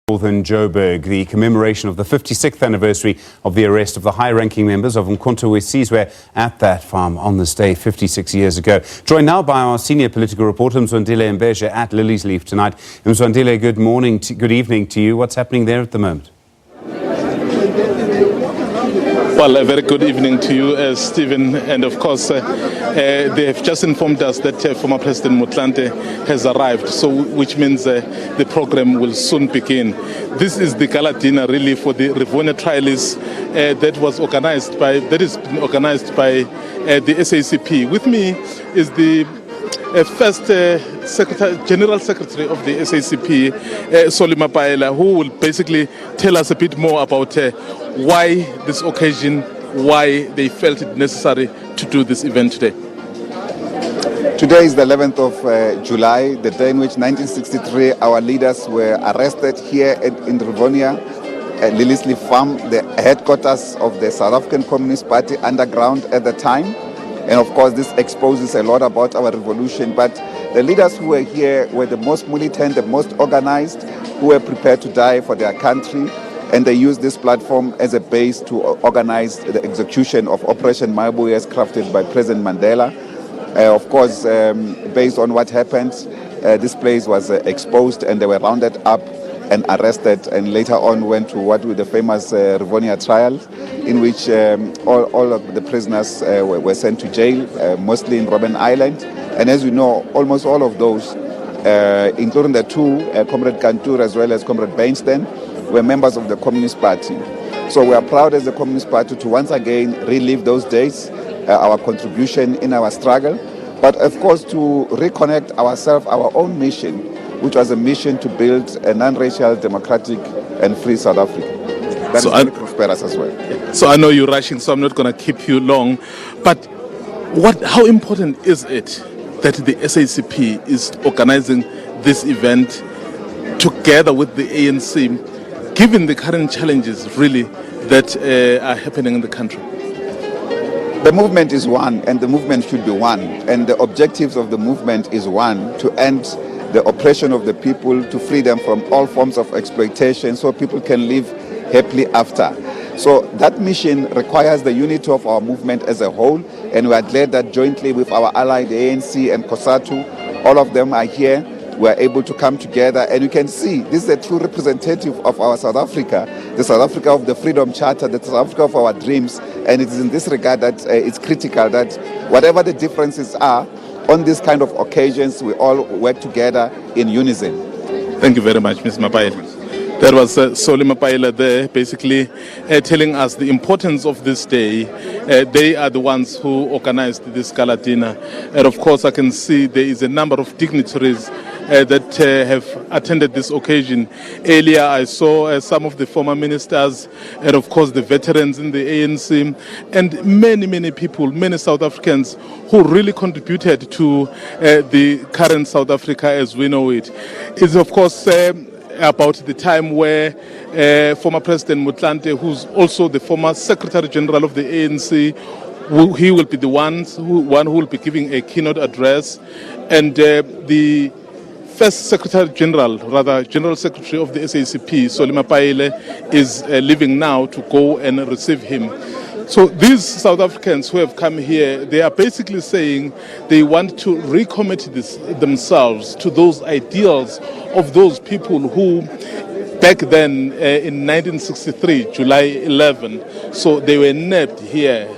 Northern Joburg, the commemoration of the 56th anniversary of the arrest of the high-ranking members of Umkhonto Sizwe at that farm on this day 56 years ago. Joined now by our senior political reporter, Mzwandile Mbeje at Liliesleaf tonight. Mzwandile, good evening to you. What's happening there at the moment? Well, a very good evening to you, Stephen. And of course, they have just informed us that former President Motlanthe has arrived, so which means the program will soon begin. This is the gala dinner really for the Rivonia trialists that is organized by the SACP. With me is the first General Secretary of the SACP, Solly Mapaila, who will basically tell us a bit more about why this occasion, why they felt it necessary to do this event today. Today is the 11th of July, the day in which 1963 our leaders were arrested here in Rivonia, at Liliesleaf Farm, the headquarters of the South African Communist Party underground at the time. And of course, this exposes a lot about our revolution. But the leaders who were here were the most militant, the most organized, who were prepared to die for their country. And they used this platform as a base to organize the execution of Operation Mabuya as crafted by President Mandela. Of course, based on what happened, this place was exposed and they were rounded up and arrested, and later on went to what were the famous Rivonia trial, in which all of the prisoners were sent to jail, mostly in Robben Island. And as you know, almost all of those, including the two, Comrade Kantur as well as Comrade Beinstein, were members of the Communist Party. So we are proud as the Communist Party to once again relive those days, our contribution in our struggle, but of course to reconnect ourselves, our own mission, which was a mission to build a non-racial, democratic and free South Africa. That so is very prosperous as well. So I know you're rushing, so I'm not going to keep you long, but how important is it that the SACP is organizing this event together with the ANC, given the current challenges really that are happening in the country? The movement is one, and the movement should be one, and the objectives of the movement is one, to end the oppression of the people, to free them from all forms of exploitation so people can live happily after. So that mission requires the unity of our movement as a whole, and we are glad that jointly with our ally, the ANC and COSATU, all of them are here. We are able to come together, and you can see this is a true representative of our South Africa, the South Africa of the Freedom Charter, the South Africa of our dreams. And it is in this regard that it's critical that whatever the differences are, on this kind of occasions, we all work together in unison. Thank you very much, Ms. Mapaila. That was Solly Mapaila there, basically telling us the importance of this day. They are the ones who organized this gala dinner. And of course, I can see there is a number of dignitaries that have attended this occasion. Earlier, I saw some of the former ministers and of course the veterans in the ANC and many people, many South Africans who really contributed to the current South Africa as we know it. It's of course about the time where former President Motlanthe, who's also the former Secretary General of the ANC, he will be the one who will be giving a keynote address, and the first Secretary General, rather General Secretary of the SACP, Solly Mapaila, is leaving now to go and receive him. So these South Africans who have come here, they are basically saying they want to recommit themselves to those ideals of those people who back then in 1963, July 11, so they were nabbed here.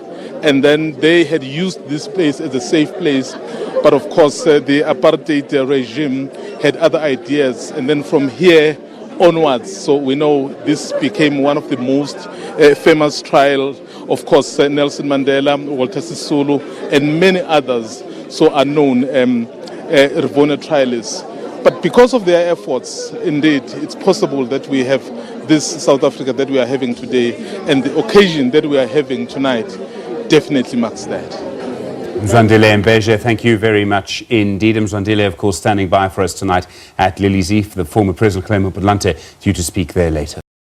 And then they had used this place as a safe place. But of course, the apartheid regime had other ideas. And then from here onwards, so we know this became one of the most famous trials. Of course, Nelson Mandela, Walter Sisulu, and many others so are known Rivonia trialists. But because of their efforts, indeed, it's possible that we have this South Africa that we are having today, and the occasion that we are having tonight definitely marks that. Mzwandile Mbeje, thank you very much indeed. Mzwandile, of course, standing by for us tonight at Liliesleaf, the former President Motlanthe, due to speak there later.